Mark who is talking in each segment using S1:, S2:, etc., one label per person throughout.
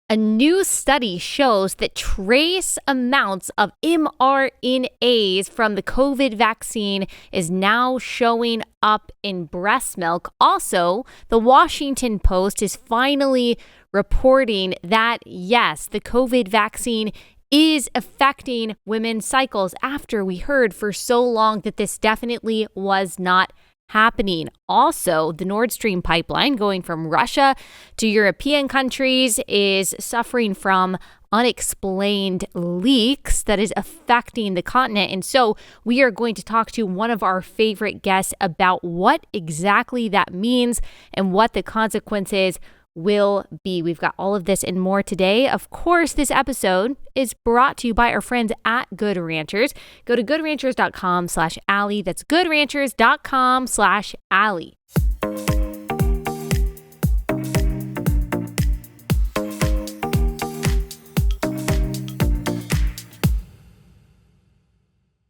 S1: A new study shows that trace amounts of mRNAs from the COVID vaccine is now showing up in breast milk. Also, the Washington Post is finally reporting that, yes, the COVID vaccine is affecting women's cycles after we heard for so long that this definitely was not happening. Also, the Nord Stream pipeline going from Russia to European countries is suffering from unexplained leaks that is affecting the continent. And so we are going to talk to one of our favorite guests about what exactly that means and what the consequences will be. We've got all of this and more today. Of course, this episode is brought to you by our friends at Good Ranchers. Go to goodranchers.com/Allie. That's goodranchers.com/Allie.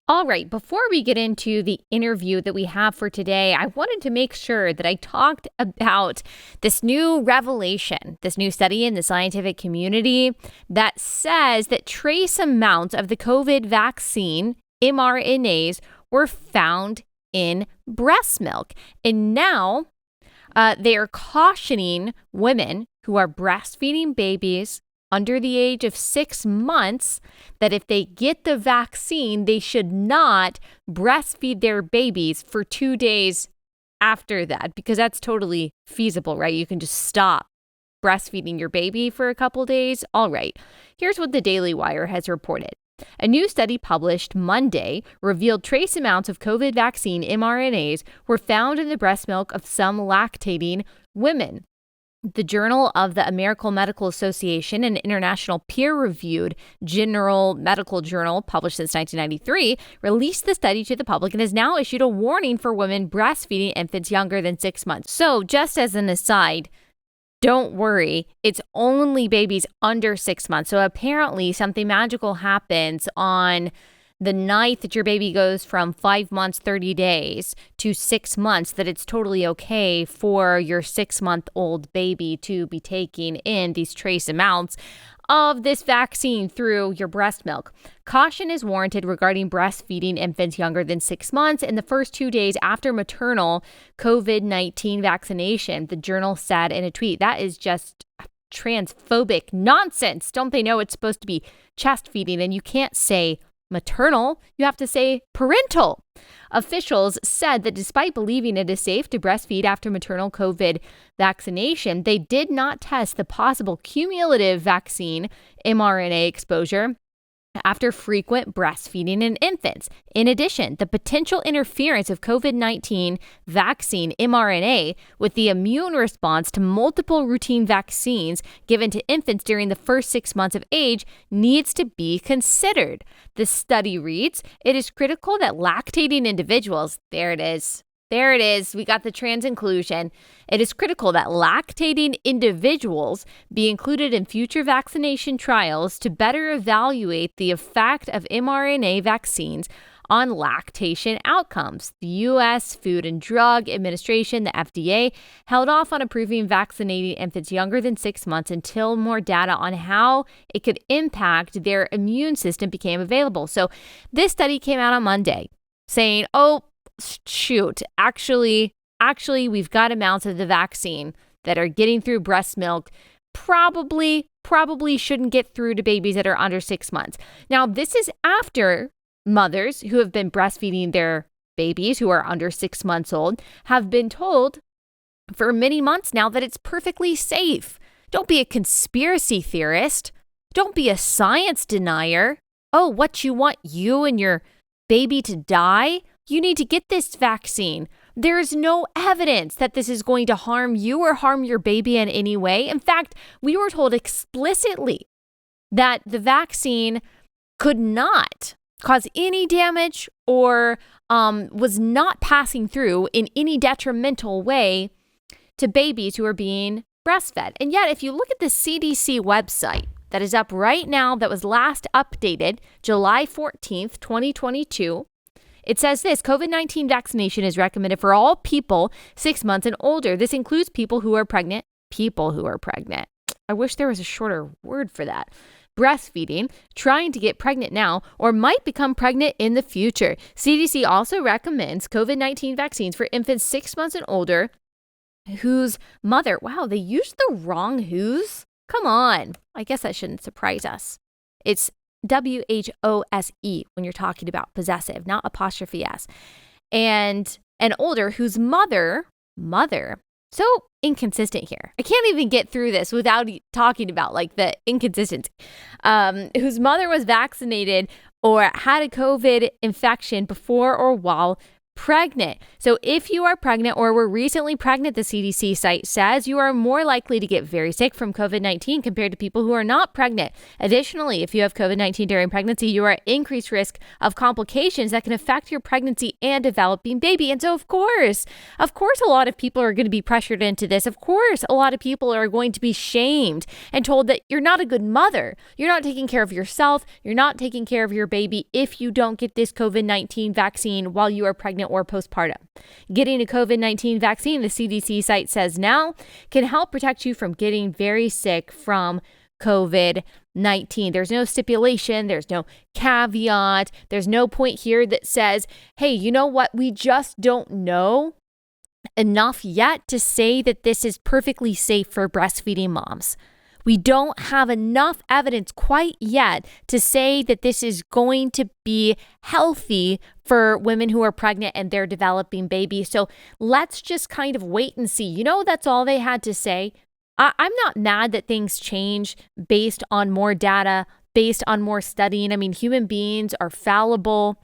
S1: All right, before we get into the interview that we have for today, I wanted to make sure that I talked about this new revelation, this new study in the scientific community that says that trace amounts of the COVID vaccine mRNAs were found in breast milk. And now they are cautioning women who are breastfeeding babies under the age of 6 months that if they get the vaccine, they should not breastfeed their babies for 2 days after that, because that's totally feasible, right? You can just stop breastfeeding your baby for a couple days. All right, here's what the Daily Wire has reported. A new study published Monday revealed trace amounts of COVID vaccine mRNAs were found in the breast milk of some lactating women. The Journal of the American Medical Association, an international peer-reviewed general medical journal published since 1993, released the study to the public and has now issued a warning for women breastfeeding infants younger than 6 months. So just as an aside, don't worry, it's only babies under 6 months. So apparently something magical happens on the night that your baby goes from 5 months, 30 days to 6 months, that it's totally okay for your 6-month-old baby to be taking in these trace amounts of this vaccine through your breast milk. Caution is warranted regarding breastfeeding infants younger than 6 months in the first 2 days after maternal COVID-19 vaccination, the journal said in a tweet. That is just transphobic nonsense. Don't they know it's supposed to be chest feeding and you can't say maternal, you have to say parental. Officials said that despite believing it is safe to breastfeed after maternal COVID vaccination, they did not test the possible cumulative vaccine mRNA exposure after frequent breastfeeding in infants. In addition, the potential interference of COVID-19 vaccine mRNA with the immune response to multiple routine vaccines given to infants during the first 6 months of age needs to be considered. The study reads, it is critical that lactating individuals, there it is, we got the trans inclusion. It is critical that lactating individuals be included in future vaccination trials to better evaluate the effect of mRNA vaccines on lactation outcomes. The U.S. Food and Drug Administration, the FDA, held off on approving vaccinating infants younger than 6 months until more data on how it could impact their immune system became available. So this study came out on Monday saying, shoot, actually, we've got amounts of the vaccine that are getting through breast milk, probably shouldn't get through to babies that are under 6 months. Now, this is after mothers who have been breastfeeding their babies who are under 6 months old have been told for many months now that it's perfectly safe. Don't be a conspiracy theorist. Don't be a science denier. Oh, what you want you and your baby to die? You need to get this vaccine. There's no evidence that this is going to harm you or harm your baby in any way. In fact, we were told explicitly that the vaccine could not cause any damage or was not passing through in any detrimental way to babies who are being breastfed. And yet, if you look at the CDC website that is up right now, that was last updated July 14th, 2022, it says this: COVID-19 vaccination is recommended for all people 6 months and older. This includes people who are pregnant. I wish there was a shorter word for that. Breastfeeding, trying to get pregnant now, or might become pregnant in the future. CDC also recommends COVID-19 vaccines for infants 6 months and older whose mother, wow, they used the wrong whose? Come on. I guess that shouldn't surprise us. It's WHOSE when you're talking about possessive, not apostrophe S. And older whose mother, so inconsistent here. I can't even get through this without talking about like the inconsistency. Whose mother was vaccinated or had a COVID infection before or while pregnant. So if you are pregnant or were recently pregnant, the CDC site says you are more likely to get very sick from COVID-19 compared to people who are not pregnant. Additionally, if you have COVID-19 during pregnancy, you are at increased risk of complications that can affect your pregnancy and developing baby. And so of course, a lot of people are going to be pressured into this. Of course, a lot of people are going to be shamed and told that you're not a good mother. You're not taking care of yourself. You're not taking care of your baby if you don't get this COVID-19 vaccine while you are pregnant or postpartum. Getting a COVID-19 vaccine, the CDC site says now, can help protect you from getting very sick from COVID-19. There's no stipulation. There's no caveat. There's no point here that says, hey, you know what? We just don't know enough yet to say that this is perfectly safe for breastfeeding moms. We don't have enough evidence quite yet to say that this is going to be healthy for women who are pregnant and they're developing babies. So let's just kind of wait and see. That's all they had to say. I'm not mad that things change based on more data, based on more studying. I mean, human beings are fallible.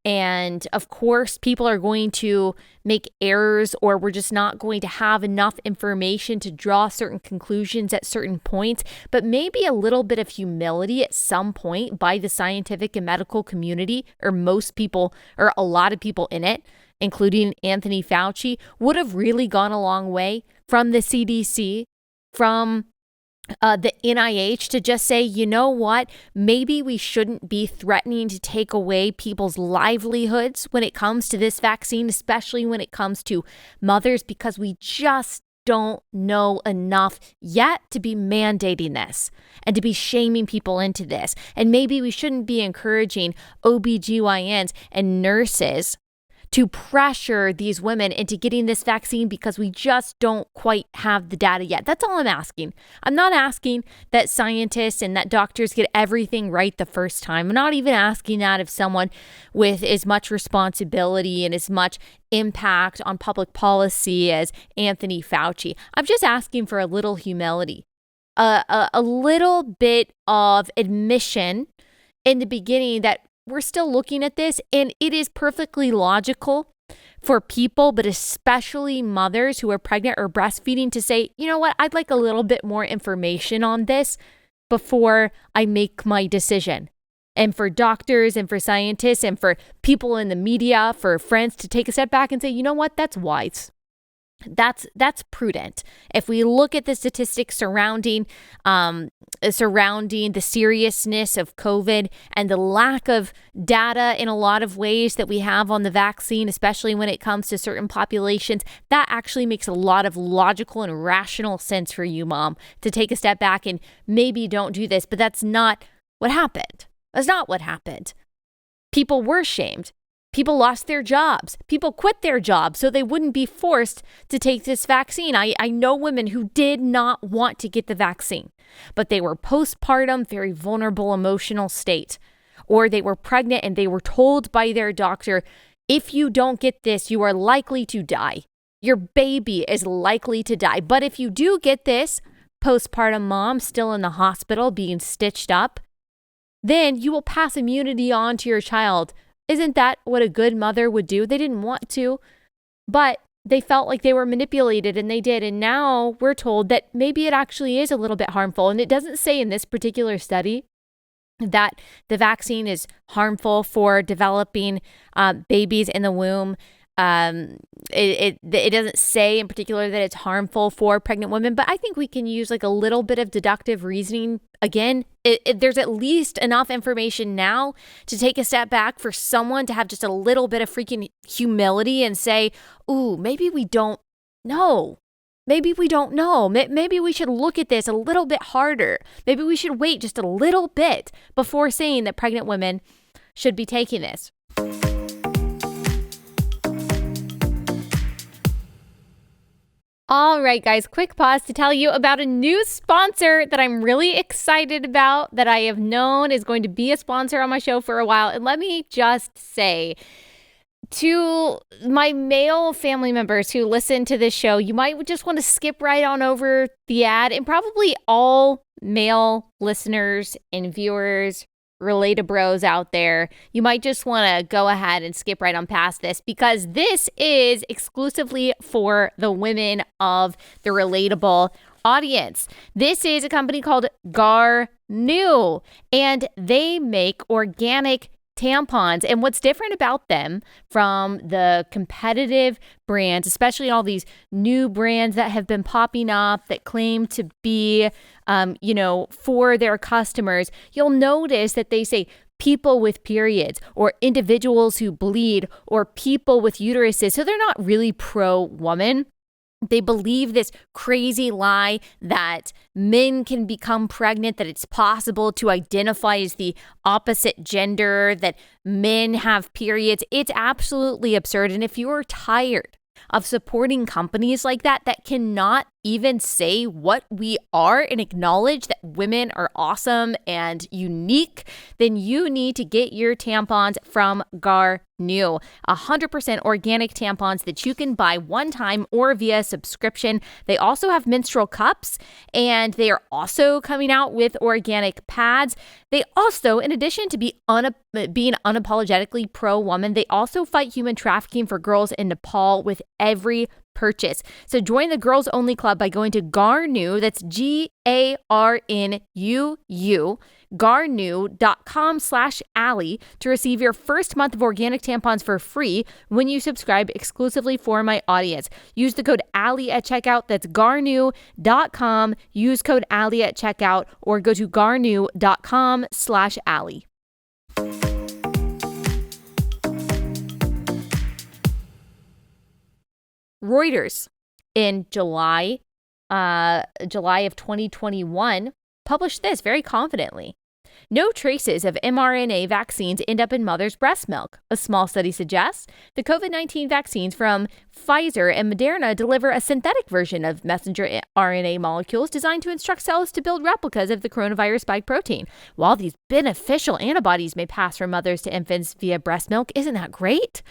S1: And of course, people are going to make errors, or we're just not going to have enough information to draw certain conclusions at certain points. But maybe a little bit of humility at some point by the scientific and medical community, or most people, or a lot of people in it, including Anthony Fauci, would have really gone a long way from the CDC, from the NIH, to just say, you know what, maybe we shouldn't be threatening to take away people's livelihoods when it comes to this vaccine, especially when it comes to mothers, because we just don't know enough yet to be mandating this and to be shaming people into this. And maybe we shouldn't be encouraging OBGYNs and nurses to pressure these women into getting this vaccine because we just don't quite have the data yet. That's all I'm asking. I'm not asking that scientists and that doctors get everything right the first time. I'm not even asking that of someone with as much responsibility and as much impact on public policy as Anthony Fauci. I'm just asking for a little humility, a little bit of admission in the beginning that we're still looking at this, and it is perfectly logical for people, but especially mothers who are pregnant or breastfeeding, to say, you know what, I'd like a little bit more information on this before I make my decision. And for doctors and for scientists and for people in the media, for friends to take a step back and say, you know what, that's wise. That's prudent. If we look at the statistics surrounding the seriousness of COVID and the lack of data in a lot of ways that we have on the vaccine, especially when it comes to certain populations, that actually makes a lot of logical and rational sense for you, mom, to take a step back and maybe don't do this. But that's not what happened. That's not what happened. People were shamed. People lost their jobs. People quit their jobs so they wouldn't be forced to take this vaccine. I know women who did not want to get the vaccine, but they were postpartum, very vulnerable emotional state, or they were pregnant and they were told by their doctor, if you don't get this, you are likely to die. Your baby is likely to die. But if you do get this, postpartum mom still in the hospital being stitched up, then you will pass immunity on to your child. Isn't that what a good mother would do? They didn't want to, but they felt like they were manipulated, and they did. And now we're told that maybe it actually is a little bit harmful. And it doesn't say in this particular study that the vaccine is harmful for developing babies in the womb. It doesn't say in particular that it's harmful for pregnant women, but I think we can use like a little bit of deductive reasoning. Again, there's at least enough information now to take a step back for someone to have just a little bit of freaking humility and say, ooh, maybe we don't know. Maybe we don't know. Maybe we should look at this a little bit harder. Maybe we should wait just a little bit before saying that pregnant women should be taking this. All right, guys, quick pause to tell you about a new sponsor that I'm really excited about, that I have known is going to be a sponsor on my show for a while. And let me just say, to my male family members who listen to this show, you might just want to skip right on over the ad, and probably all male listeners and viewers, Relata-bros out there, you might just want to go ahead and skip right on past this, because this is exclusively for the women of the Relatable audience. This is a company called Garnu, and they make organic tampons. And what's different about them from the competitive brands, especially all these new brands that have been popping up that claim to be, for their customers, you'll notice that they say people with periods or individuals who bleed or people with uteruses. So they're not really pro-woman. They believe this crazy lie that men can become pregnant, that it's possible to identify as the opposite gender, that men have periods. It's absolutely absurd. And if you're tired of supporting companies like that cannot even say what we are and acknowledge that women are awesome and unique, then you need to get your tampons from Garnu. 100% organic tampons that you can buy one time or via subscription. They also have menstrual cups, and they are also coming out with organic pads. They also, in addition to being unapologetically pro-woman, they also fight human trafficking for girls in Nepal with every purchase. So join the Girls Only Club by going to Garnu, that's GARNUU, garnu.com/Allie, to receive your first month of organic tampons for free when you subscribe exclusively for my audience. Use the code Allie at checkout. That's garnu.com. Use code Allie at checkout, or go to garnu.com/Allie. Reuters in July of 2021 published this very confidently. No traces of mRNA vaccines end up in mother's breast milk. A small study suggests the COVID-19 vaccines from Pfizer and Moderna deliver a synthetic version of messenger RNA molecules designed to instruct cells to build replicas of the coronavirus spike protein. While these beneficial antibodies may pass from mothers to infants via breast milk, isn't that great?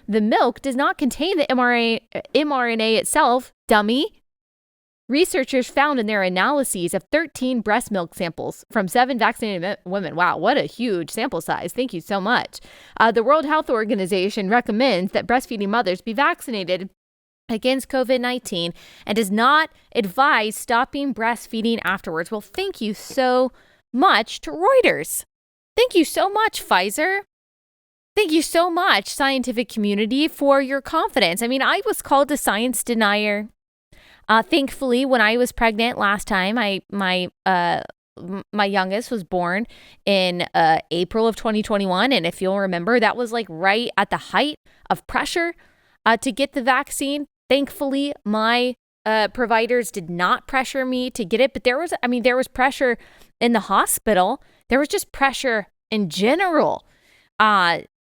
S1: The milk does not contain the mRNA itself, dummy. Researchers found in their analyses of 13 breast milk samples from 7 vaccinated women. Wow, what a huge sample size. Thank you so much. The World Health Organization recommends that breastfeeding mothers be vaccinated against COVID-19 and does not advise stopping breastfeeding afterwards. Well, thank you so much to Reuters. Thank you so much, Pfizer. Thank you so much, scientific community, for your confidence. I mean, I was called a science denier. Thankfully, when I was pregnant last time, my youngest was born in April of 2021. And if you'll remember, that was like right at the height of pressure to get the vaccine. Thankfully, my providers did not pressure me to get it. But there was pressure in the hospital. There was just pressure in general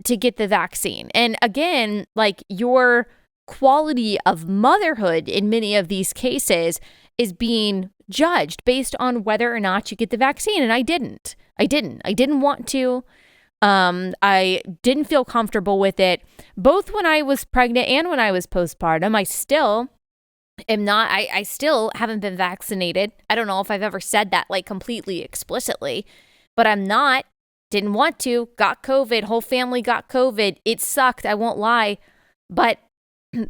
S1: to get the vaccine. And again, like, your quality of motherhood in many of these cases is being judged based on whether or not you get the vaccine. And I didn't want to. I didn't feel comfortable with it, both when I was pregnant and when I was postpartum. I still haven't been vaccinated. I don't know if I've ever said that like completely explicitly, but I'm not. Didn't want to, got COVID, whole family got COVID. It sucked, I won't lie, but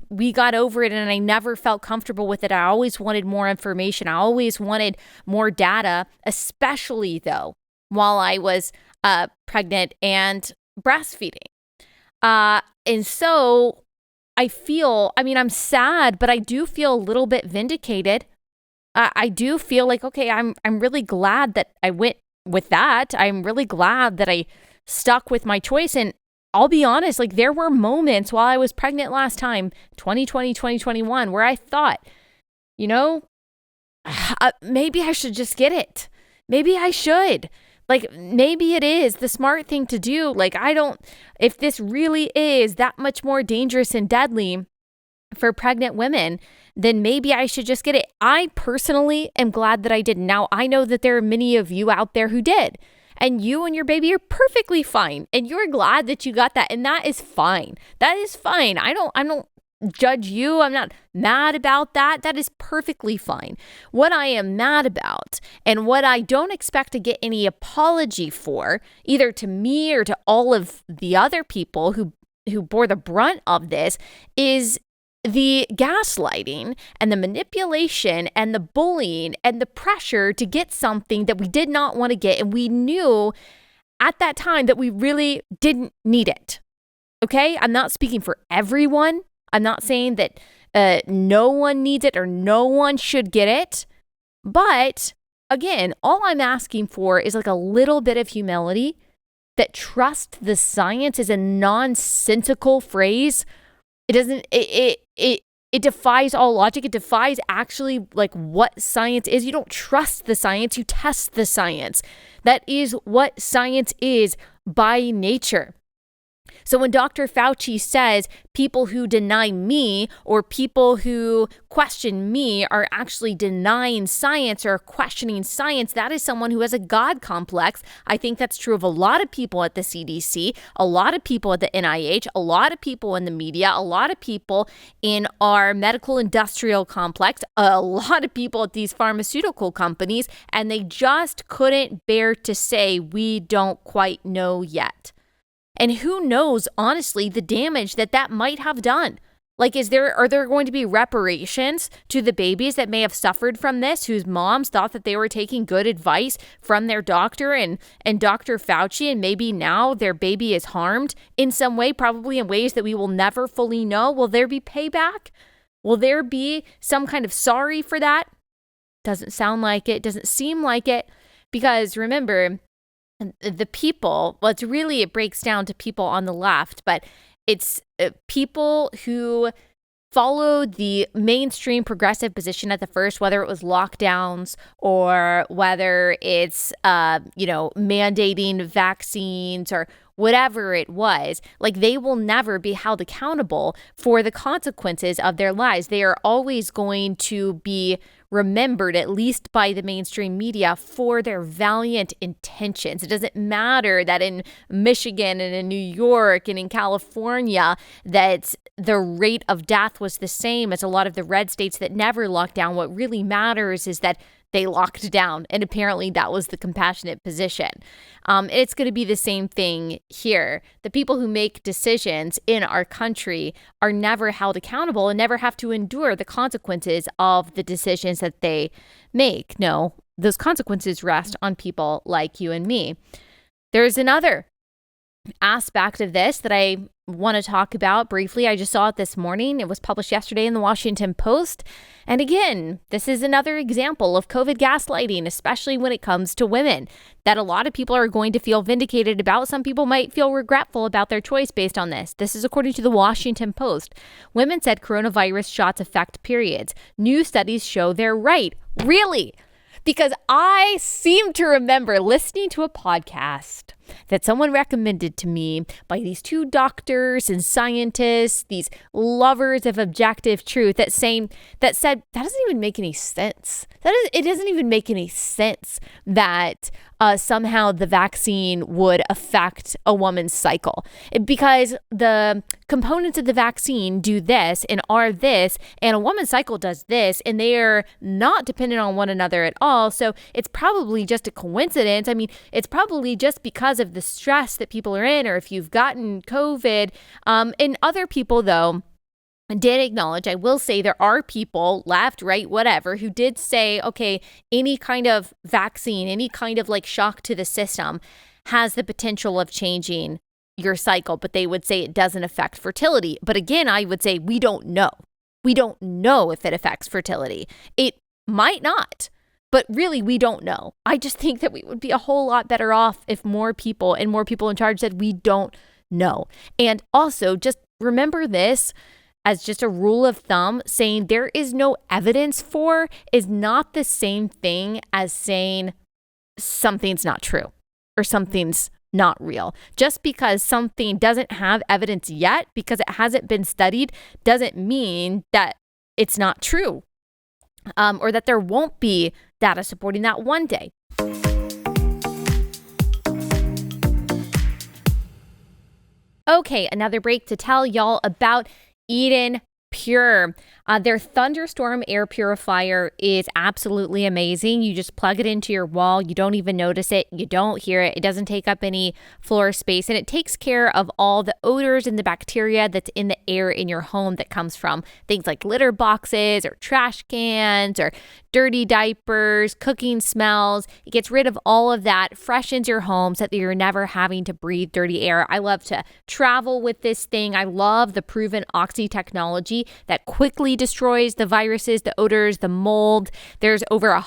S1: we got over it, and I never felt comfortable with it. I always wanted more information. I always wanted more data, especially though, while I was pregnant and breastfeeding. And so I'm sad, but I do feel a little bit vindicated. I do feel like, okay, I'm really glad that I went with that. I'm really glad that I stuck with my choice. And I'll be honest, like, there were moments while I was pregnant last time, 2020, 2021, where I thought, maybe I should just get it. Maybe I should. Like, maybe it is the smart thing to do. Like, if this really is that much more dangerous and deadly for pregnant women, then maybe I should just get it. I personally am glad that I didn't. Now, I know that there are many of you out there who did, and you and your baby are perfectly fine, and you're glad that you got that, and that is fine. That is fine. I don't judge you. I'm not mad about that. That is perfectly fine. What I am mad about, and what I don't expect to get any apology for, either to me or to all of the other people who bore the brunt of this, is the gaslighting and the manipulation and the bullying and the pressure to get something that we did not want to get. And we knew at that time that we really didn't need it. Okay? I'm not speaking for everyone. I'm not saying that no one needs it or no one should get it. But again, all I'm asking for is like a little bit of humility, that trust the science is a nonsensical phrase. It doesn't, it defies all logic. It defies actually like what science is. You don't trust the science, you test the science. That is what science is by nature. So when Dr. Fauci says people who deny me or people who question me are actually denying science or questioning science, that is someone who has a God complex. I think that's true of a lot of people at the CDC, a lot of people at the NIH, a lot of people in the media, a lot of people in our medical industrial complex, a lot of people at these pharmaceutical companies, and they just couldn't bear to say, we don't quite know yet. And who knows, honestly, the damage that might have done. Like, are there going to be reparations to the babies that may have suffered from this, whose moms thought that they were taking good advice from their doctor and Dr. Fauci, and maybe now their baby is harmed in some way, probably in ways that we will never fully know? Will there be payback? Will there be some kind of sorry for that? Doesn't sound like it. Doesn't seem like it. Because remember, the people, well, it breaks down to people on the left, but it's people who followed the mainstream progressive position at the first, whether it was lockdowns or whether it's, mandating vaccines or whatever it was. Like, they will never be held accountable for the consequences of their lives. They are always going to be remembered, at least by the mainstream media, for their valiant intentions. It doesn't matter that in Michigan and in New York and in California that the rate of death was the same as a lot of the red states that never locked down. What really matters is that they locked down, and apparently that was the compassionate position. It's going to be the same thing here. The people who make decisions in our country are never held accountable and never have to endure the consequences of the decisions that they make. No, those consequences rest on people like you and me. There's another aspect of this that I want to talk about briefly. I just saw it this morning. It was published yesterday in the Washington Post. And again, this is another example of COVID gaslighting, especially when it comes to women, that a lot of people are going to feel vindicated about. Some people might feel regretful about their choice based on this. This is according to the Washington Post. Women said coronavirus shots affect periods. New studies show they're right. Really? Because I seem to remember listening to a podcast that someone recommended to me by these two doctors and scientists, these lovers of objective truth, that said that doesn't even make any sense. It doesn't even make any sense that somehow the vaccine would affect a woman's cycle, because the components of the vaccine do this and are this, and a woman's cycle does this, and they are not dependent on one another at all. So it's probably just a coincidence. I mean, it's probably just because of the stress that people are in, or if you've gotten COVID. And other people, though, did acknowledge, I will say there are people, left, right, whatever, who did say, okay, any kind of vaccine, any kind of like shock to the system has the potential of changing your cycle, but they would say it doesn't affect fertility. But again, I would say we don't know. We don't know if it affects fertility. It might not, but really we don't know. I just think that we would be a whole lot better off if more people in charge said we don't know. And also just remember this, as just a rule of thumb, saying there is no evidence for is not the same thing as saying something's not true or something's not real. Just because something doesn't have evidence yet, because it hasn't been studied, doesn't mean that it's not true, or that there won't be data supporting that one day. Okay, another break to tell y'all about Eden Pure. Their thunderstorm air purifier is absolutely amazing. You just plug it into your wall. You don't even notice it. You don't hear it. It doesn't take up any floor space, and it takes care of all the odors and the bacteria that's in the air in your home that comes from things like litter boxes or trash cans or dirty diapers, cooking smells. It gets rid of all of that, freshens your home so that you're never having to breathe dirty air. I love to travel with this thing. I love the proven Oxy technology that quickly destroys the viruses, the odors, the mold. There's over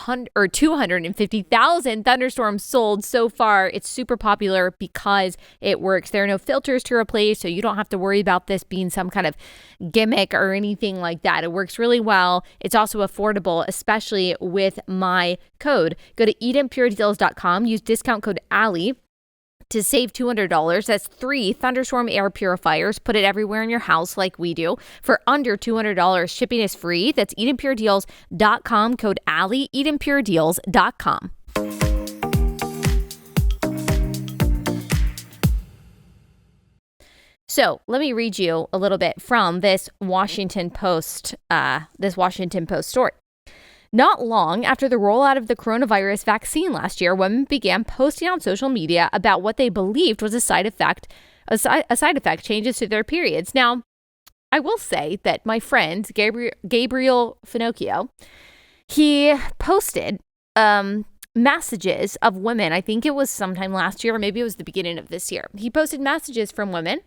S1: 250,000 thunderstorms sold so far. It's super popular because it works. There are no filters to replace, so you don't have to worry about this being some kind of gimmick or anything like that. It works really well. It's also affordable, especially with my code. Go to EdenPureDeals.com, use discount code Allie to save $200. That's 3 thunderstorm air purifiers. Put it everywhere in your house like we do for under $200. Shipping is free. That's EdenPureDeals.com, code Allie, EdenPureDeals.com. So let me read you a little bit from this Washington Post story. Not long after the rollout of the coronavirus vaccine last year, women began posting on social media about what they believed was a side effect changes to their periods. Now, I will say that my friend Gabriel Finocchio, he posted messages of women. I think it was sometime last year, or maybe it was the beginning of this year. He posted messages from women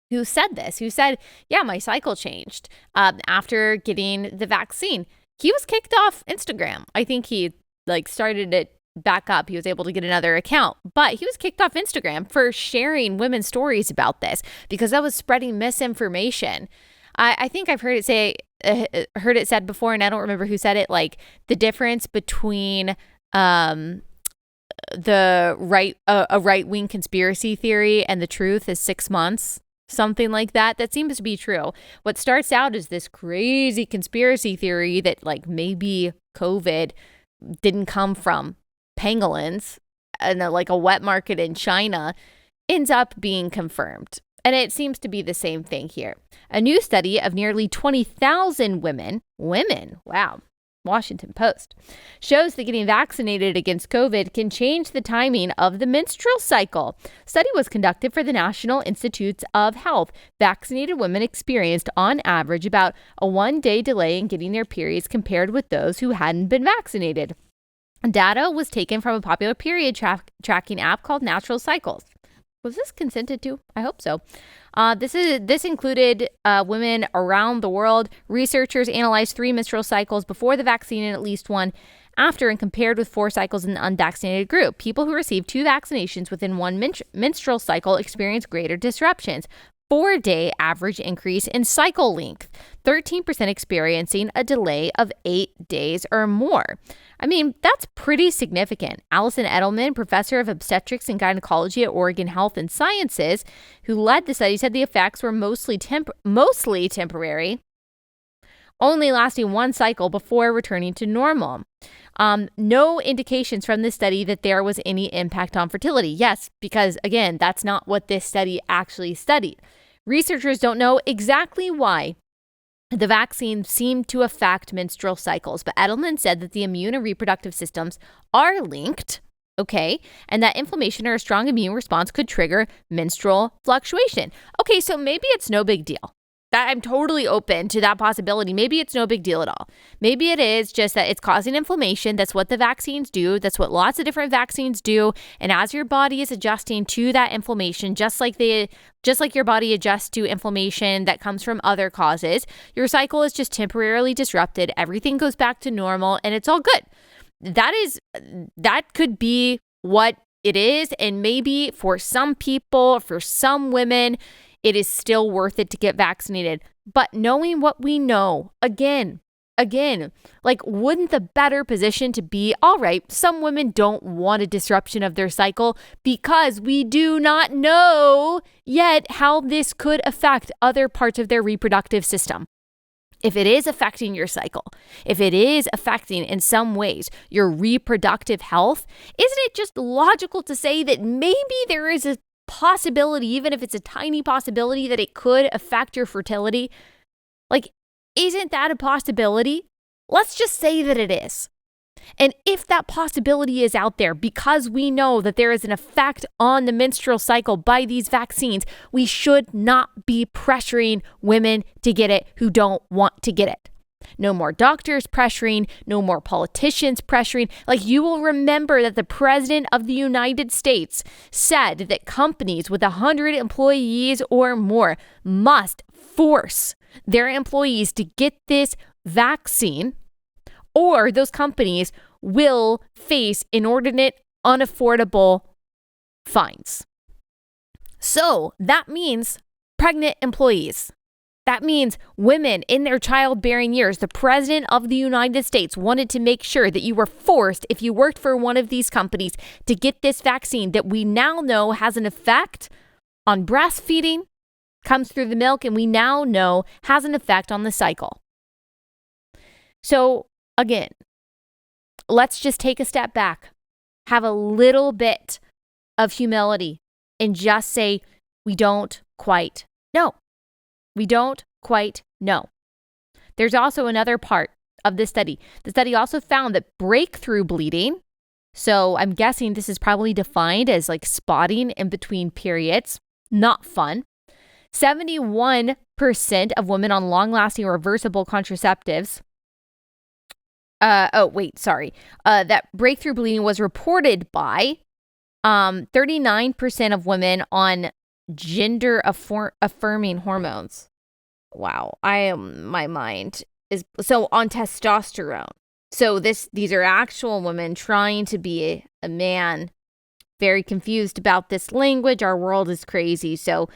S1: who said, yeah, my cycle changed after getting the vaccine. He was kicked off Instagram. I think he started it back up. He was able to get another account, but he was kicked off Instagram for sharing women's stories about this because that was spreading misinformation. I think I've heard it said before, and I don't remember who said it, like the difference between a right-wing conspiracy theory and the truth is 6 months. Something like that. That seems to be true. What starts out as this crazy conspiracy theory that maybe COVID didn't come from pangolins and a wet market in China ends up being confirmed. And it seems to be the same thing here. A new study of nearly 20,000 women, wow, Washington Post, shows that getting vaccinated against COVID can change the timing of the menstrual cycle. Study was conducted for the National Institutes of Health. Vaccinated women experienced, on average, about a 1-day delay in getting their periods compared with those who hadn't been vaccinated. Data was taken from a popular period tracking app called Natural Cycles. Was this consented to? I hope so. This included women around the world. Researchers analyzed 3 menstrual cycles before the vaccine and at least 1 after, and compared with 4 cycles in the unvaccinated group. People who received 2 vaccinations within 1 menstrual cycle experienced greater disruptions. 4-day average increase in cycle length, 13% experiencing a delay of 8 days or more. I mean, that's pretty significant. Allison Edelman, professor of obstetrics and gynecology at Oregon Health and Sciences, who led the study, said the effects were mostly temporary, only lasting 1 cycle before returning to normal. No indications from this study that there was any impact on fertility. Yes, because again, that's not what this study actually studied. Researchers don't know exactly why the vaccine seemed to affect menstrual cycles, but Edelman said that the immune and reproductive systems are linked, okay, and that inflammation or a strong immune response could trigger menstrual fluctuation. Okay, so maybe it's no big deal. That I'm totally open to that possibility. Maybe it's no big deal at all. Maybe it is just that it's causing inflammation. That's what the vaccines do. That's what lots of different vaccines do. And as your body is adjusting to that inflammation, just like your body adjusts to inflammation that comes from other causes, your cycle is just temporarily disrupted. Everything goes back to normal and it's all good. That could be what it is. And maybe for some people, for some women, it is still worth it to get vaccinated. But knowing what we know, again, like, wouldn't the better position to be, all right, some women don't want a disruption of their cycle because we do not know yet how this could affect other parts of their reproductive system. If it is affecting your cycle, if it is affecting in some ways your reproductive health, isn't it just logical to say that maybe there is a possibility, even if it's a tiny possibility, that it could affect your fertility? Like, isn't that a possibility? Let's just say that it is. And if that possibility is out there because we know that there is an effect on the menstrual cycle by these vaccines, we should not be pressuring women to get it who don't want to get it. No more doctors pressuring, no more politicians pressuring. Like, you will remember that the President of the United States said that companies with 100 employees or more must force their employees to get this vaccine, or those companies will face inordinate, unaffordable fines. So that means pregnant employees. That means women in their childbearing years. The President of the United States wanted to make sure that you were forced, if you worked for one of these companies, to get this vaccine that we now know has an effect on breastfeeding, comes through the milk, and we now know has an effect on the cycle. So again, let's just take a step back, have a little bit of humility, and just say, we don't quite know. We don't quite know. There's also another part of this study. The study also found that breakthrough bleeding, so I'm guessing this is probably defined as like spotting in between periods, not fun. 71% of women on long-lasting reversible contraceptives that breakthrough bleeding was reported by 39% of women on gender affirming hormones. Wow, my mind is so on testosterone. So these are actual women trying to be a man. Very confused about this language. Our world is crazy. So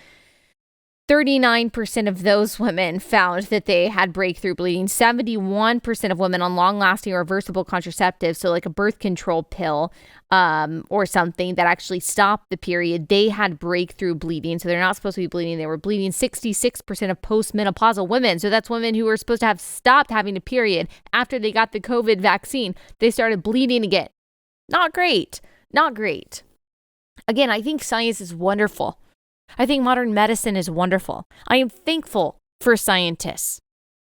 S1: 39% of those women found that they had breakthrough bleeding. 71% of women on long-lasting reversible contraceptives, so like a birth control pill or something that actually stopped the period, they had breakthrough bleeding. So they're not supposed to be bleeding. They were bleeding. 66% of postmenopausal women. So that's women who were supposed to have stopped having a period after they got the COVID vaccine. They started bleeding again. Not great. Not great. Again, I think science is wonderful. I think modern medicine is wonderful. I am thankful for scientists.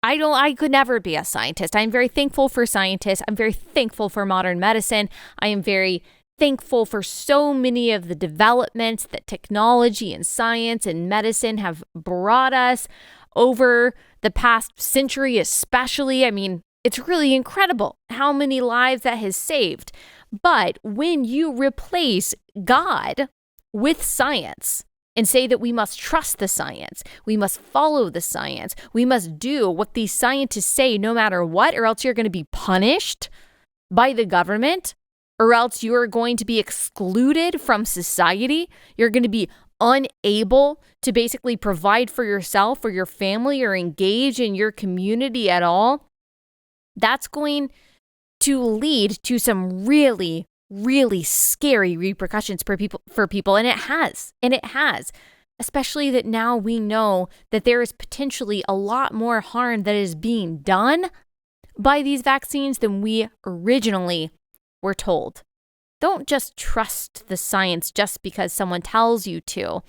S1: I could never be a scientist. I'm very thankful for scientists. I'm very thankful for modern medicine. I am very thankful for so many of the developments that technology and science and medicine have brought us over the past century, especially. I mean, it's really incredible how many lives that has saved. But when you replace God with science, and say that we must trust the science, we must follow the science, we must do what these scientists say no matter what, or else you're going to be punished by the government, or else you're going to be excluded from society. You're going to be unable to basically provide for yourself or your family or engage in your community at all. That's going to lead to some really scary repercussions for people. And it has, especially that now we know that there is potentially a lot more harm that is being done by these vaccines than we originally were told. Don't just trust the science just because someone tells you to.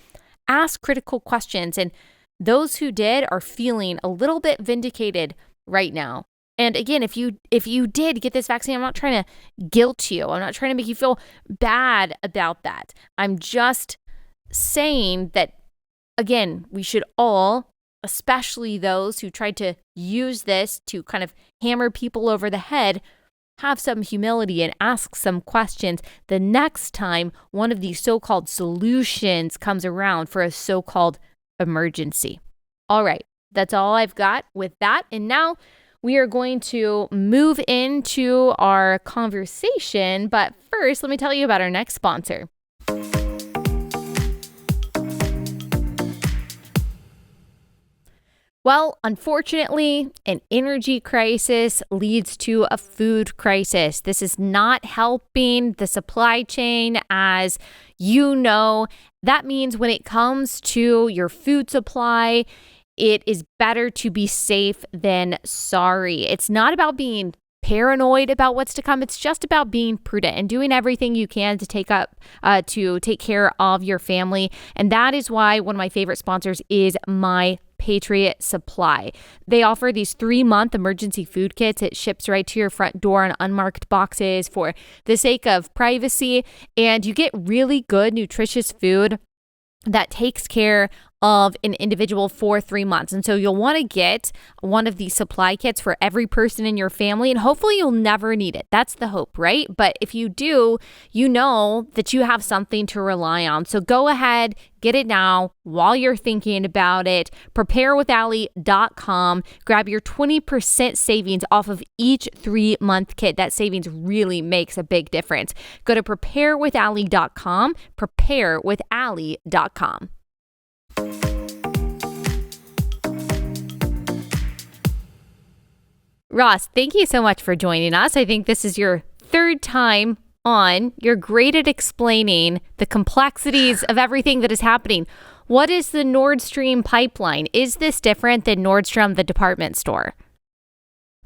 S1: Ask critical questions. And those who did are feeling a little bit vindicated right now. And again, if you did get this vaccine, I'm not trying to guilt you. I'm not trying to make you feel bad about that. I'm just saying that, again, we should all, especially those who tried to use this to kind of hammer people over the head, have some humility and ask some questions the next time one of these so-called solutions comes around for a so-called emergency. All right, that's all I've got with that. And now we are going to move into our conversation, but first, let me tell you about our next sponsor. Well, unfortunately, an energy crisis leads to a food crisis. This is not helping the supply chain, as you know. That means when it comes to your food supply, it is better to be safe than sorry. It's not about being paranoid about what's to come. It's just about being prudent and doing everything you can to take care of your family. And that is why one of my favorite sponsors is My Patriot Supply. They offer these 3-month emergency food kits. It ships right to your front door in unmarked boxes for the sake of privacy, and you get really good, nutritious food that takes care of an individual for 3 months. And so you'll want to get one of these supply kits for every person in your family, and hopefully you'll never need it. That's the hope, right? But if you do, you know that you have something to rely on. So go ahead, get it now while you're thinking about it. Preparewithallie.com. Grab your 20% savings off of each 3-month kit. That savings really makes a big difference. Go to preparewithallie.com, preparewithallie.com. Ross, thank you so much for joining us. I think this is your 3rd time on. You're great at explaining the complexities of everything that is happening. What is the Nord Stream pipeline? Is this different than Nordstrom, the department store?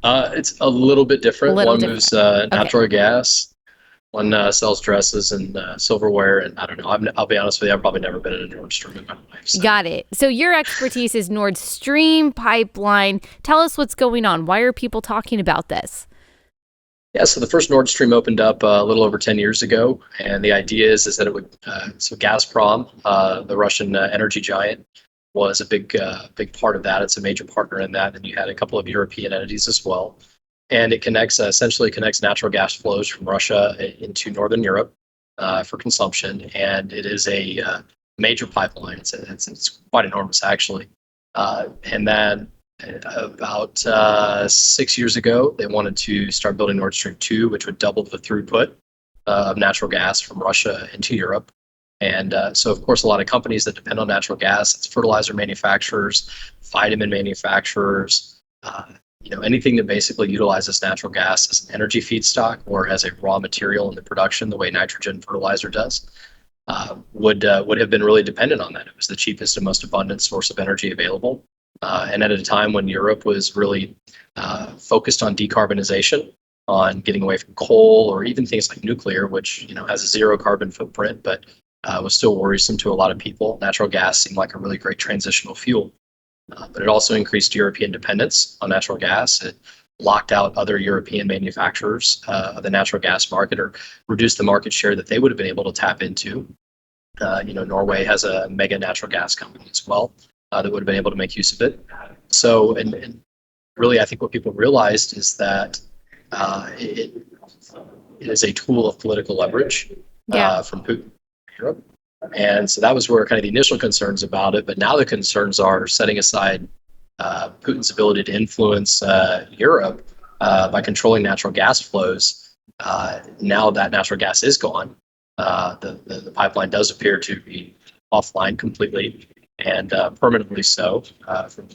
S2: It's a little bit different. One moves natural gas. One sells dresses and silverware, and I don't know. I'll be honest with you, I've probably never been in a Nordstrom in my life. So.
S1: Got it. So your expertise is Nord Stream pipeline. Tell us what's going on. Why are people talking about this?
S2: Yeah, so the first Nord Stream opened up a little over 10 years ago, and the idea is that it would. So Gazprom, the Russian energy giant, was a big part of that. It's a major partner in that, and you had a couple of European entities as well. And it essentially connects natural gas flows from Russia into Northern Europe for consumption. And it is a major pipeline. It's quite enormous, actually. And then about 6 years ago, they wanted to start building Nord Stream 2, which would double the throughput of natural gas from Russia into Europe. And so, of course, a lot of companies that depend on natural gas, it's fertilizer manufacturers, vitamin manufacturers, anything that basically utilizes natural gas as an energy feedstock or as a raw material in the production, the way nitrogen fertilizer does, would have been really dependent on that. It was the cheapest and most abundant source of energy available. And at a time when Europe was really focused on decarbonization, on getting away from coal or even things like nuclear, which has a zero carbon footprint, but was still worrisome to a lot of people. Natural gas seemed like a really great transitional fuel. But it also increased European dependence on natural gas. It locked out other European manufacturers of the natural gas market or reduced the market share that they would have been able to tap into. Norway has a mega natural gas company as well that would have been able to make use of it. So, and really, I think what people realized is that it is a tool of political leverage from Putin in Europe. And so that was where kind of the initial concerns about it. But now the concerns are setting aside Putin's ability to influence Europe by controlling natural gas flows. Now that natural gas is gone, the pipeline does appear to be offline completely and permanently so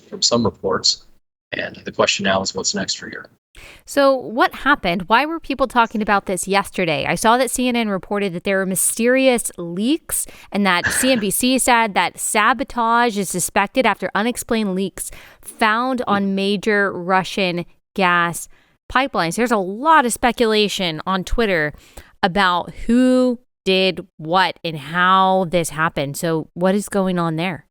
S2: from some reports. And the question now is what's next for Europe.
S1: So what happened? Why were people talking about this yesterday? I saw that CNN reported that there were mysterious leaks and that CNBC said that sabotage is suspected after unexplained leaks found on major Russian gas pipelines. There's a lot of speculation on Twitter about who did what and how this happened. So what is going on there?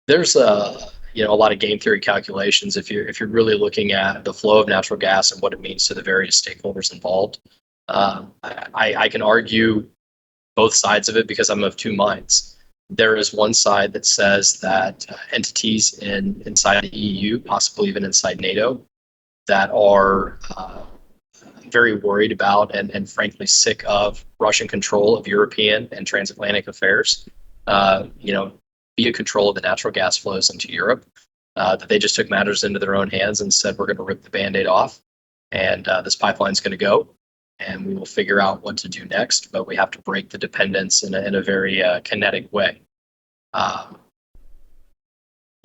S2: There's a lot of game theory calculations if you're really looking at the flow of natural gas and what it means to the various stakeholders involved. I can argue both sides of it because I'm of two minds. There is one side that says that entities inside the EU, possibly even inside NATO, that are very worried about and frankly sick of Russian control of European and transatlantic affairs, via control of the natural gas flows into Europe, that they just took matters into their own hands and said, we're going to rip the Band-Aid off and this pipeline's going to go and we will figure out what to do next, but we have to break the dependence in a very kinetic way.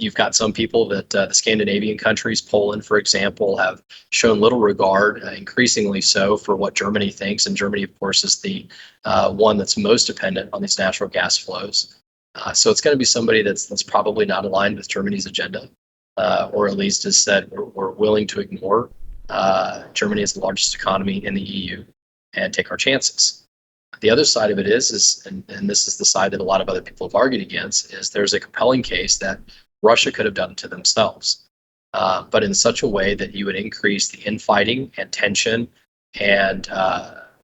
S2: You've got some people that the Scandinavian countries, Poland, for example, have shown little regard, increasingly so, for what Germany thinks. And Germany, of course, is the one that's most dependent on these natural gas flows. So it's going to be somebody that's probably not aligned with Germany's agenda, or at least has said we're willing to ignore Germany as the largest economy in the EU and take our chances. The other side of it is and this is the side that a lot of other people have argued against, is there's a compelling case that Russia could have done it to themselves, but in such a way that you would increase the infighting and tension and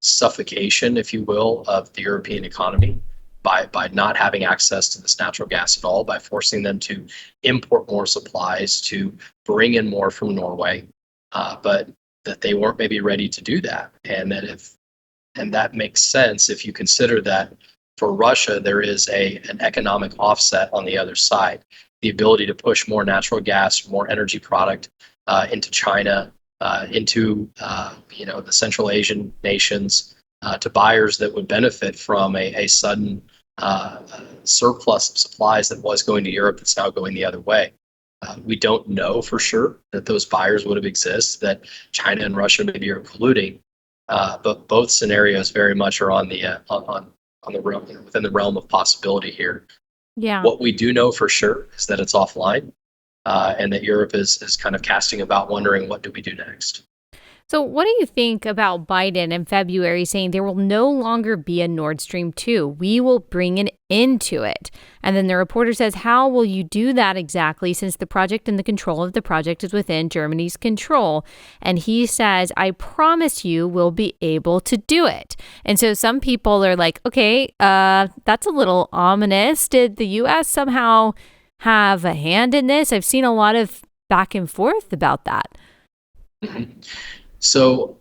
S2: suffocation, if you will, of the European economy by not having access to this natural gas at all, by forcing them to import more supplies, to bring in more from Norway, but that they weren't maybe ready to do that. And that makes sense if you consider that for Russia, there is an economic offset on the other side. The ability to push more natural gas, more energy product into China, into the Central Asian nations, to buyers that would benefit from a sudden surplus of supplies that was going to Europe that's now going the other way. We don't know for sure that those buyers would have existed, that China and Russia maybe are colluding, but both scenarios very much are on the realm, within the realm of possibility here.
S1: Yeah.
S2: What we do know for sure is that it's offline, and that Europe is kind of casting about, wondering what do we do next.
S1: So what do you think about Biden in February saying there will no longer be a Nord Stream 2? We will bring an end to it. And then the reporter says, how will you do that exactly, since the project and the control of the project is within Germany's control? And he says, I promise you we'll be able to do it. And so some people are like, okay, that's a little ominous. Did the U.S. somehow have a hand in this? I've seen a lot of back and forth about that.
S2: Mm-hmm. So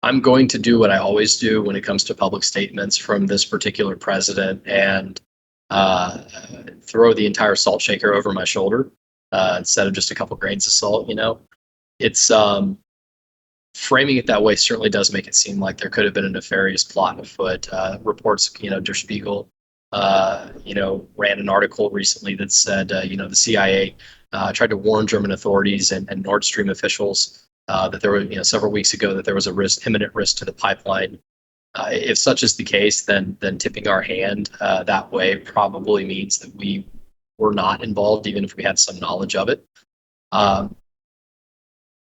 S2: I'm going to do what I always do when it comes to public statements from this particular president, and throw the entire salt shaker over my shoulder instead of just a couple grains of salt. It's framing it that way certainly does make it seem like there could have been a nefarious plot afoot. Reports, Der Spiegel, ran an article recently that said, the CIA tried to warn German authorities and Nord Stream officials that there were, several weeks ago, that there was imminent risk to the pipeline. If such is the case, then tipping our hand that way probably means that we were not involved, even if we had some knowledge of it.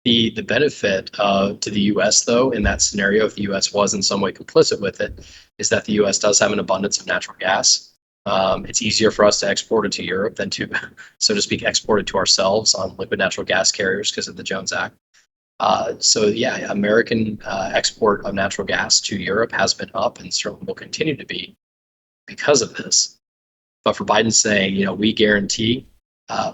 S2: The benefit to the U.S., though, in that scenario, if the U.S. was in some way complicit with it, is that the U.S. does have an abundance of natural gas. It's easier for us to export it to Europe than to, so to speak, export it to ourselves on liquid natural gas carriers because of the Jones Act. American export of natural gas to Europe has been up and certainly will continue to be because of this. But for Biden saying, we guarantee,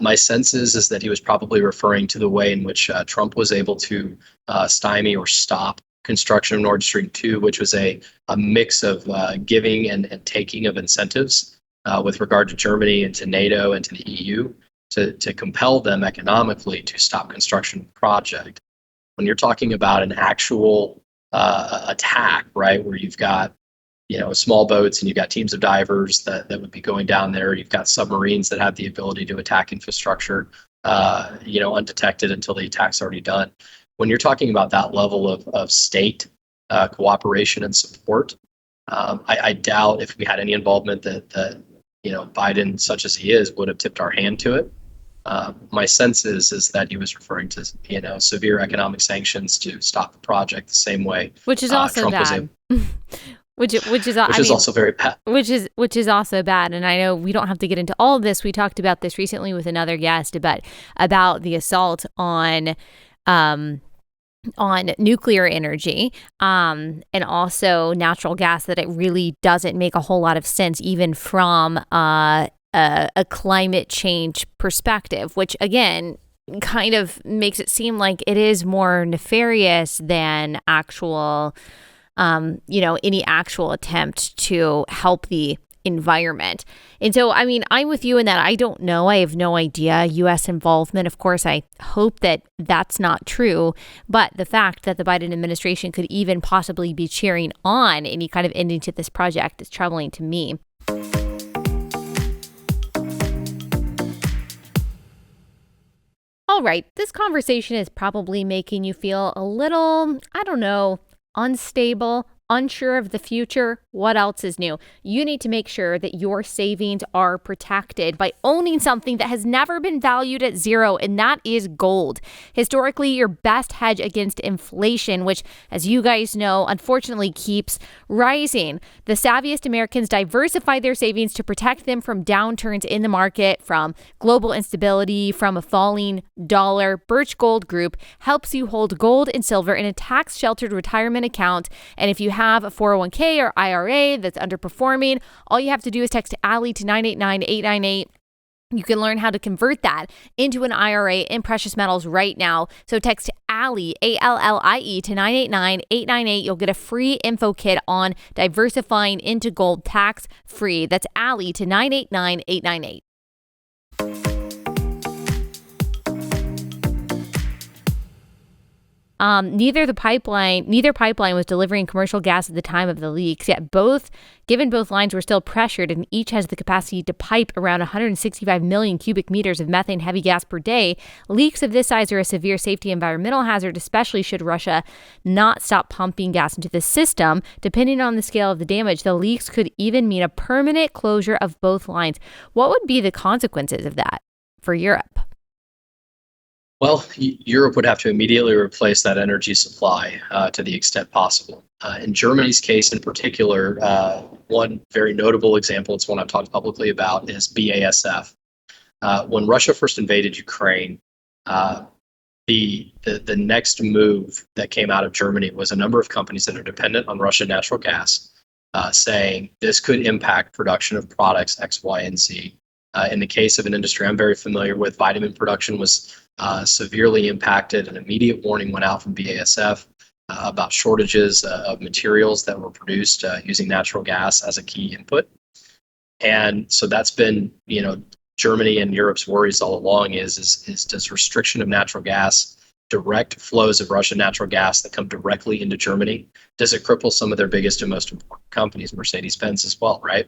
S2: my sense is that he was probably referring to the way in which Trump was able to stymie or stop construction of Nord Stream 2, which was a mix of giving and taking of incentives with regard to Germany and to NATO and to the EU to compel them economically to stop construction of the project. When you're talking about an actual attack, right, where you've got, small boats and you've got teams of divers that would be going down there, you've got submarines that have the ability to attack infrastructure, undetected until the attack's already done. When you're talking about that level of state cooperation and support, I doubt if we had any involvement that Biden, such as he is, would have tipped our hand to it. My sense is that he was referring to severe economic sanctions to stop the project the same way,
S1: which is also
S2: Trump
S1: bad. Which is
S2: also very bad.
S1: Which is also bad. And I know we don't have to get into all of this. We talked about this recently with another guest, but about the assault on nuclear energy and also natural gas, that it really doesn't make a whole lot of sense, even from a climate change perspective, which again kind of makes it seem like it is more nefarious than actual, any actual attempt to help the environment. And so, I'm with you in that I don't know. I have no idea. U.S. involvement, of course, I hope that that's not true. But the fact that the Biden administration could even possibly be cheering on any kind of ending to this project is troubling to me. All right, this conversation is probably making you feel a little, I don't know, unstable, unsure of the future. What else is new? You need to make sure that your savings are protected by owning something that has never been valued at zero, and that is gold. Historically, your best hedge against inflation, which, as you guys know, unfortunately keeps rising. The savviest Americans diversify their savings to protect them from downturns in the market, from global instability, from a falling dollar. Birch Gold Group helps you hold gold and silver in a tax-sheltered retirement account. And if you have a 401k or IRA that's underperforming, all you have to do is text Allie to 989-898. You can learn how to convert that into an IRA in precious metals right now. So text Allie, ALLIE, to 989-898. You'll get a free info kit on diversifying into gold tax-free. That's Allie to 989-898. Neither pipeline was delivering commercial gas at the time of the leaks, yet given both lines were still pressured and each has the capacity to pipe around 165 million cubic meters of methane heavy gas per day. Leaks of this size are a severe safety environmental hazard, especially should Russia not stop pumping gas into the system. Depending on the scale of the damage, the leaks could even mean a permanent closure of both lines. What would be the consequences of that for Europe?
S2: Well, Europe would have to immediately replace that energy supply to the extent possible. In Germany's case in particular, one very notable example, it's one I've talked publicly about, is BASF. When Russia first invaded Ukraine, the next move that came out of Germany was a number of companies that are dependent on Russian natural gas, saying this could impact production of products X, Y, and Z. In the case of an industry I'm very familiar with, vitamin production was severely impacted. An immediate warning went out from BASF about shortages of materials that were produced using natural gas as a key input. And so that's been, Germany and Europe's worries all along is does restriction of natural gas, direct flows of Russian natural gas that come directly into Germany, does it cripple some of their biggest and most important companies, Mercedes-Benz as well, right?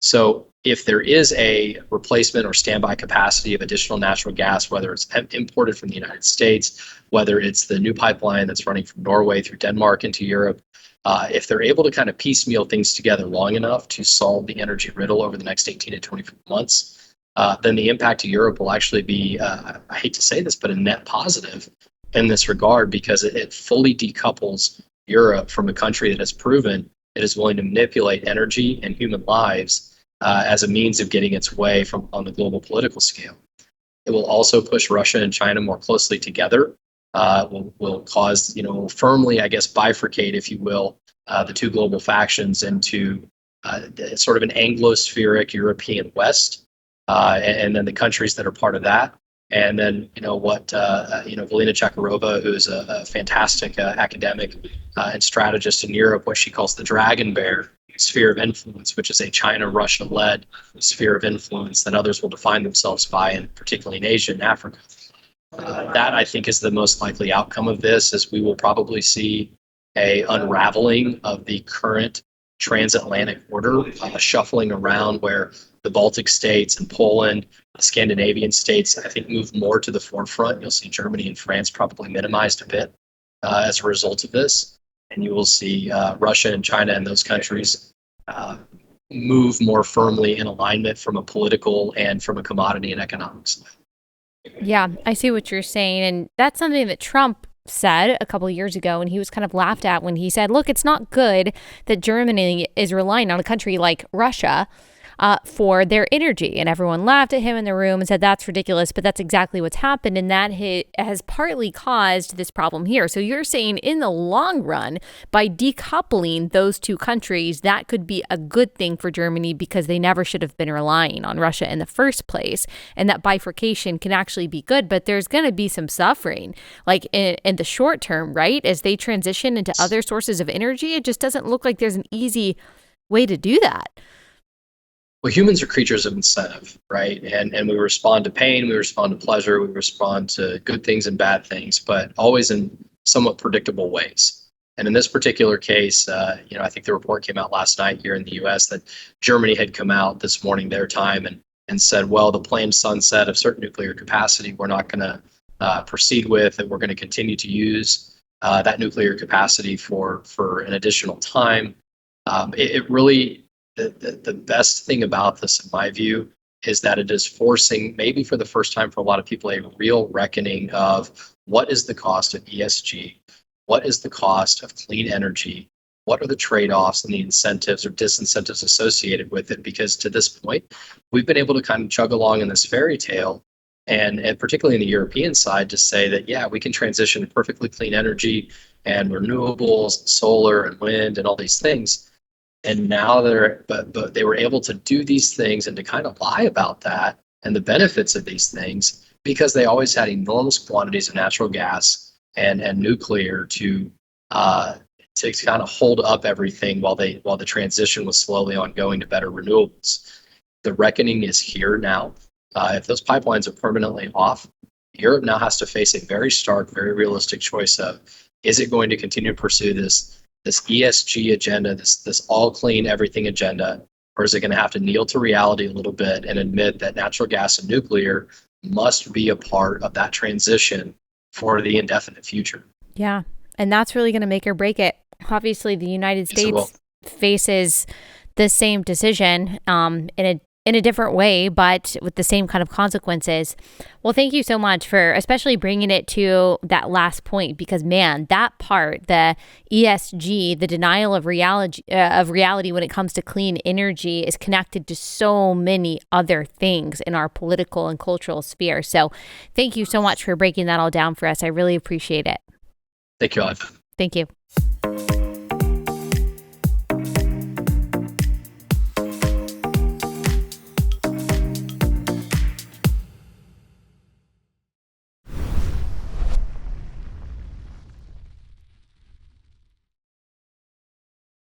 S2: So if there is a replacement or standby capacity of additional natural gas, whether it's imported from the United States, whether it's the new pipeline that's running from Norway through Denmark into Europe, if they're able to kind of piecemeal things together long enough to solve the energy riddle over the next 18 to 24 months, then the impact to Europe will actually be, I hate to say this, but a net positive in this regard, because it fully decouples Europe from a country that has proven it is willing to manipulate energy and human lives as a means of getting its way on the global political scale. It will also push Russia and China more closely together. Will cause, will firmly, I guess, bifurcate, if you will, the two global factions into sort of an Anglospheric European West, and then the countries that are part of that. And then, Galina Zakharova, who's a fantastic academic and strategist in Europe, what she calls the dragon bear sphere of influence, which is a China-Russia-led sphere of influence that others will define themselves by, and particularly in Asia and Africa. That, I think, is the most likely outcome of this, is we will probably see a unraveling of the current transatlantic order, shuffling around where the Baltic states and Poland, the Scandinavian states, I think, move more to the forefront. You'll see Germany and France probably minimized a bit as a result of this. And you will see Russia and China and those countries move more firmly in alignment from a political and from a commodity and economics.
S1: Yeah, I see what you're saying. And that's something that Trump said a couple of years ago, and he was kind of laughed at when he said, look, it's not good that Germany is relying on a country like Russia for their energy. And everyone laughed at him in the room and said, that's ridiculous. But that's exactly what's happened. And that has partly caused this problem here. So you're saying in the long run, by decoupling those two countries, that could be a good thing for Germany because they never should have been relying on Russia in the first place. And that bifurcation can actually be good. But there's going to be some suffering, like in the short term, right? As they transition into other sources of energy, it just doesn't look like there's an easy way to do that.
S2: Well, humans are creatures of incentive, right? And we respond to pain, we respond to pleasure, we respond to good things and bad things, but always in somewhat predictable ways. And in this particular case, I think the report came out last night here in the U.S. that Germany had come out this morning, their time, and said, well, the planned sunset of certain nuclear capacity, we're not going to proceed with, and we're going to continue to use that nuclear capacity for an additional time. It really, the best thing about this, in my view, is that it is forcing, maybe for the first time for a lot of people, a real reckoning of what is the cost of ESG, what is the cost of clean energy, what are the trade-offs and the incentives or disincentives associated with it? Because to this point, we've been able to kind of chug along in this fairy tale, and particularly in the European side, to say that, yeah, we can transition to perfectly clean energy and renewables, and solar and wind and all these things. And now but they were able to do these things and to kind of lie about that and the benefits of these things because they always had enormous quantities of natural gas and nuclear to kind of hold up everything while the transition was slowly ongoing to better renewables. The reckoning is here now. If those pipelines are permanently off, Europe now has to face a very stark, very realistic choice of, is it going to continue to pursue this ESG agenda, this all clean everything agenda, or is it going to have to kneel to reality a little bit and admit that natural gas and nuclear must be a part of that transition for the indefinite future?
S1: Yeah. And that's really going to make or break it. Obviously, the United States faces the same decision in a different way, but with the same kind of consequences. Well, thank you so much for especially bringing it to that last point, because man, that part, the ESG, the denial of reality when it comes to clean energy, is connected to so many other things in our political and cultural sphere. So thank you so much for breaking that all down for us. I really appreciate it.
S2: Thank you, Allie.
S1: Thank you.